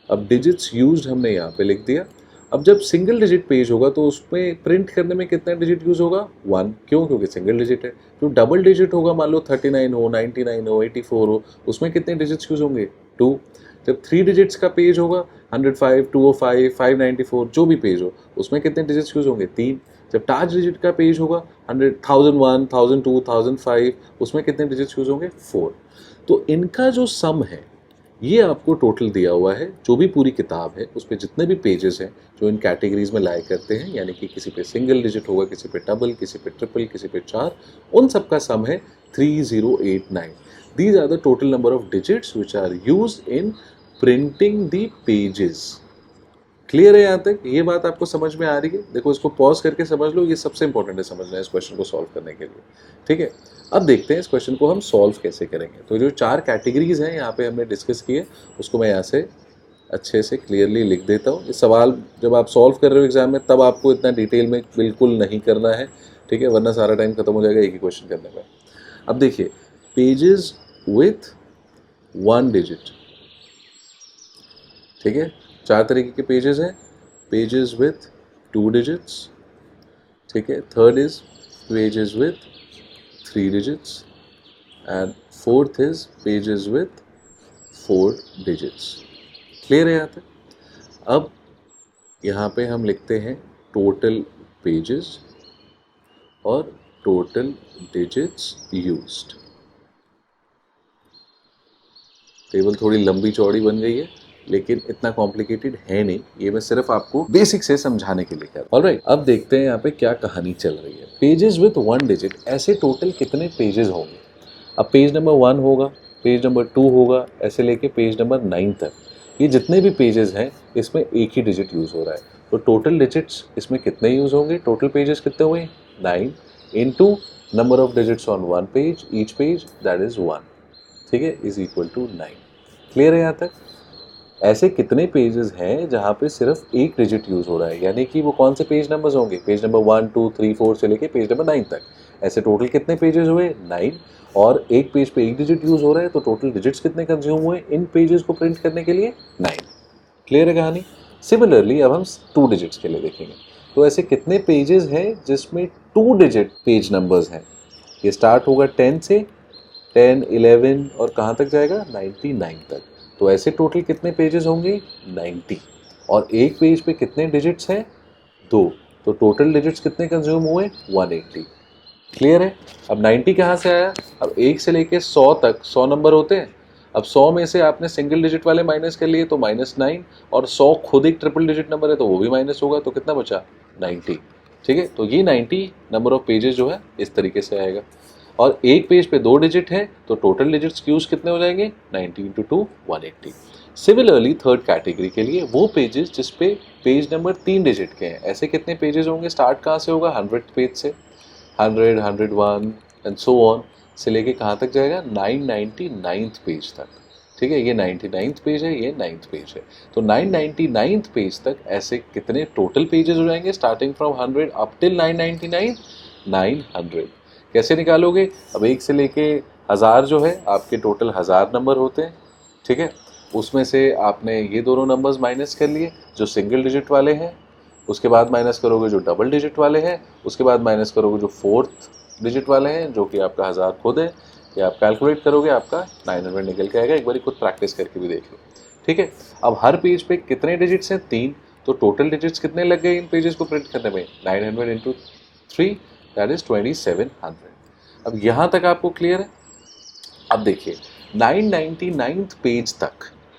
अब डिजिट्स यूज्ड हमने यहाँ पे लिख दिया। अब जब सिंगल डिजिट पेज होगा तो उसमें प्रिंट करने में कितना डिजिट यूज़ होगा? 1। क्यों? क्योंकि सिंगल डिजिट है। जो डबल डिजिट होगा, मान लो 39 हो, 99 हो, 84 हो, उसमें कितने डिजिट्स यूज़ होंगे? 2। जब 3 डिजिट्स का पेज होगा, 105, 205, 594 जो भी पेज हो, उसमें कितने डिजिट्स यूज़ होंगे? 3। जब 5 डिजिट का पेज होगा, 100, 1001, 1002, 1005, उसमें कितने डिजिट्स यूज़ होंगे? 4। तो इनका जो सम है ये आपको टोटल दिया हुआ है। जो भी पूरी किताब है उस पर जितने भी पेजेस हैं जो इन कैटेगरीज में लाई करते हैं, यानी कि किसी पे सिंगल डिजिट होगा, किसी पे डबल, किसी पे ट्रिपल, किसी पे 4, उन सब का सम है 3089। These are the total number of digits which are used in printing the pages. Clear है यहाँ तक? ये बात आपको समझ में आ रही है? देखो, इसको पॉज करके समझ लो, ये सबसे इंपॉर्टेंट है समझना इस क्वेश्चन को सॉल्व करने के लिए। ठीक है, अब देखते हैं इस क्वेश्चन को हम सॉल्व कैसे करेंगे। तो जो 4 कैटेगरीज हैं यहाँ पे हमने डिस्कस किए, उसको मैं यहाँ से अच्छे से क्लियरली लिख देता हूँ। ये सवाल जब आप सॉल्व कर रहे हो एग्जाम में तब आपको इतना डिटेल में बिल्कुल नहीं करना है, ठीक है, वरना सारा टाइम खत्म हो जाएगा एक ही क्वेश्चन करने में। अब देखिए, पेजेस विथ 1 डिजिट, ठीक है, 4 तरीके के पेजेस हैं। पेजेस विथ 2 डिजिट्स, ठीक है। Third is pages with 3 digits and fourth is pages with 4 digits. Clear है यहाँ तक? अब यहाँ पे हम लिखते हैं टोटल पेजेस और टोटल डिजिट्स यूज्ड। टेबल थोड़ी लंबी चौड़ी बन गई है लेकिन इतना कॉम्प्लिकेटेड है नहीं, ये मैं सिर्फ आपको बेसिक से समझाने के लिए कर रहा हूं। ऑलराइट, अब देखते हैं यहाँ पे क्या कहानी चल रही है। पेजेस विथ 1 डिजिट, ऐसे टोटल कितने पेजेस होंगे? अब पेज नंबर 1 होगा, पेज नंबर 2 होगा, ऐसे लेके पेज नंबर 9 तक, ये जितने भी पेजेस हैं इसमें एक ही डिजिट यूज हो रहा है। तो टोटल डिजिट्स इसमें कितने यूज होंगे? टोटल पेजेस कितने हुए? 9 into number of digits on 1 page, each page that is 1, ठीक है, इज इक्वल टू 9। क्लियर है यहाँ तक? ऐसे कितने पेजेस हैं जहाँ पे सिर्फ एक डिजिट यूज हो रहा है, यानी कि वो कौन से पेज नंबर्स होंगे? पेज नंबर 1 2 3 4 से लेके पेज नंबर 9 तक। ऐसे टोटल कितने पेजेस हुए? 9। और एक पेज पे एक डिजिट यूज हो रहा है, तो टोटल डिजिट्स कितने कंज्यूम हुए इन पेजेस को प्रिंट करने के लिए? 9। क्लियर है कहानी? सिमिलरली अब हम 2 डिजिट्स के लिए देखेंगे। तो ऐसे कितने पेजेस हैं जिसमें 2 डिजिट पेज नंबर्स हैं? ये स्टार्ट होगा 10 से, 10 11 और कहाँ तक जाएगा? 99 तक। तो ऐसे टोटल कितने पेजेस होंगे? 90। और एक पेज पे कितने डिजिट्स हैं? 2। तो टोटल डिजिट्स कितने कंज्यूम हुए? 180। क्लियर है? अब 90 कहाँ से आया? अब 1 से लेके 100 तक 100 नंबर होते हैं। अब 100 में से आपने सिंगल डिजिट वाले माइनस कर लिए तो -9, और 100 खुद एक ट्रिपल डिजिट नंबर है तो वो भी माइनस होगा, तो कितना बचा? 90। ठीक है, तो ये 90 नंबर ऑफ पेजेस जो है इस तरीके से आएगा। और एक पेज पे 2 डिजिट है तो टोटल डिजिट्स यूज कितने हो जाएंगे? 90 इंटू 2 180। सिमिलरली थर्ड कैटेगरी के लिए वो पेजेस जिस पे पेज नंबर 3 डिजिट के हैं, ऐसे कितने पेजेस होंगे? स्टार्ट कहाँ से होगा? 100 पेज से, 100 101 एंड सो ऑन से लेके कहाँ तक जाएगा? 999th पेज तक। ठीक है, ये 99th पेज है, ये 9th पेज है। तो 999th पेज तक ऐसे कितने टोटल पेजेस हो जाएंगे स्टार्टिंग फ्रॉम 100 अप टिल 999? 900। कैसे निकालोगे? अब 1 से लेके 1000 जो है आपके टोटल 1000 नंबर होते हैं। ठीक है, उसमें से आपने ये दोनों नंबर्स माइनस कर लिए जो सिंगल डिजिट वाले हैं, उसके बाद माइनस करोगे जो डबल डिजिट वाले हैं, उसके बाद माइनस करोगे जो 4th डिजिट वाले हैं जो कि आपका 1000 खुद है। ये आप कैलकुलेट करोगे, आपका 900 निकल के आएगा। एक बार खुद प्रैक्टिस करके भी देख लो। ठीक है, अब हर पेज पे कितने डिजिट्स हैं? 3। तो टोटल डिजिट्स कितने लग गए इन पेजेस को प्रिंट करने में? 900 इंटू 3 दैट इज 2700। अब यहाँ तक आपको क्लियर है? अब देखिए 999th पेज तक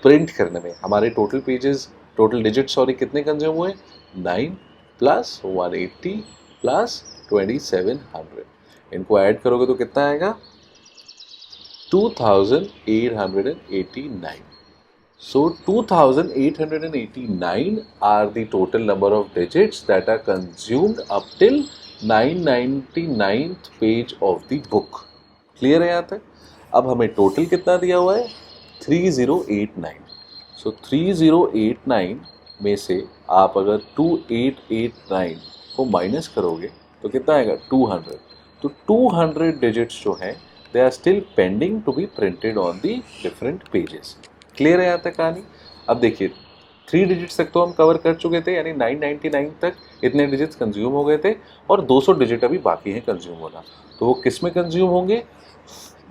प्रिंट करने में हमारे total pages, total digit sorry कितने कंज्यूम हुए? 9 प्लस 180 प्लस 2700। इनको ऐड करोगे तो कितना आएगा? 2889। So 2889 are the total number of digits that are consumed up till 999th page of the book. Clear है यहाँ तक? अब हमें टोटल कितना दिया हुआ है? 3089। सो 3089 में से आप अगर 2889 को माइनस करोगे तो कितना आएगा? 200। तो 200 डिजिट्स जो हैं they are still pending to be printed on the different pages. Clear है यहाँ तक कहानी? अब देखिए 3 डिजिट्स तक तो हम कवर कर चुके थे, यानी 999 तक इतने डिजिट्स कंज्यूम हो गए थे और 200 डिजिट अभी बाकी हैं कंज्यूम होना। तो वो किस में कंज्यूम होंगे?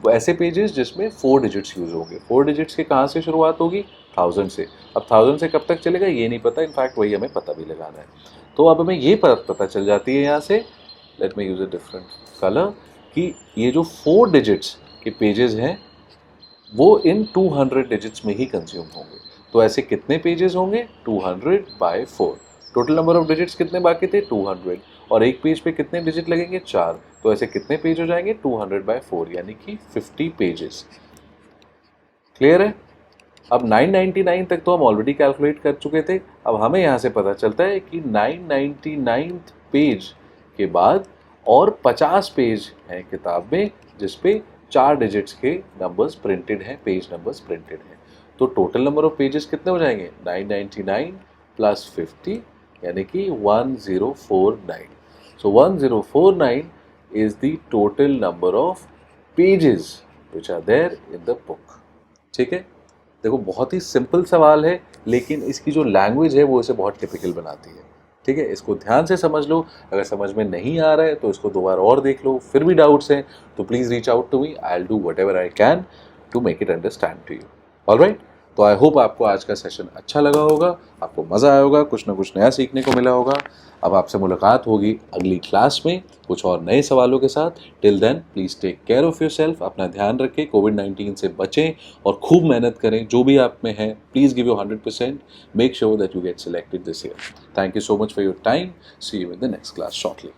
वो ऐसे पेजेस जिसमें 4 डिजिट्स यूज होंगे। 4 डिजिट्स के कहाँ से शुरुआत होगी? 1000 से। अब 1000 से कब तक चलेगा ये नहीं पता, इनफैक्ट वही हमें पता भी लगाना है। तो अब हमें ये पता चल जाती है यहाँ से, let me use a different colour, कि ये जो 4 डिजिट्स के पेजेस हैं वो इन 200 डिजिट्स में ही कंज्यूम होंगे। तो ऐसे कितने पेजेस होंगे? 200/4। टोटल नंबर ऑफ डिजिट्स कितने बाकी थे? 200। और एक पेज पे कितने डिजिट लगेंगे? 4। तो ऐसे कितने पेज हो जाएंगे? 200/4 यानी कि 50 पेजेस। क्लियर है? अब 999 तक तो हम ऑलरेडी कैलकुलेट कर चुके थे। अब हमें यहाँ से पता चलता है कि 999th पेज के बाद और 50 पेज हैं किताब में जिसपे 4 डिजिट्स के नंबर्स प्रिंटेड हैं, पेज नंबर्स प्रिंटेड हैं। तो टोटल नंबर ऑफ पेजेस कितने हो जाएंगे? 999 प्लस 50 यानी कि 1049। So 1049 is the total number of pages which are there in the book. ठीक है, देखो बहुत ही सिंपल सवाल है लेकिन इसकी जो लैंग्वेज है वो इसे बहुत टिपिकल बनाती है। ठीक है, इसको ध्यान से समझ लो। अगर समझ में नहीं आ रहा है तो इसको दोबारा और देख लो, फिर भी डाउट्स हैं तो please reach out to me, I will do whatever I can to make it understand to you. Alright, तो आई होप आपको आज का सेशन अच्छा लगा होगा, आपको मज़ा आया होगा, कुछ ना कुछ नया सीखने को मिला होगा। अब आपसे मुलाकात होगी अगली क्लास में कुछ और नए सवालों के साथ। Till then please take care of yourself, अपना ध्यान रखें, कोविड-19 से बचें और खूब मेहनत करें। जो भी आप में है, please give your 100%, make sure that you get selected this year. Thank you so much for your time, see you in the next class shortly.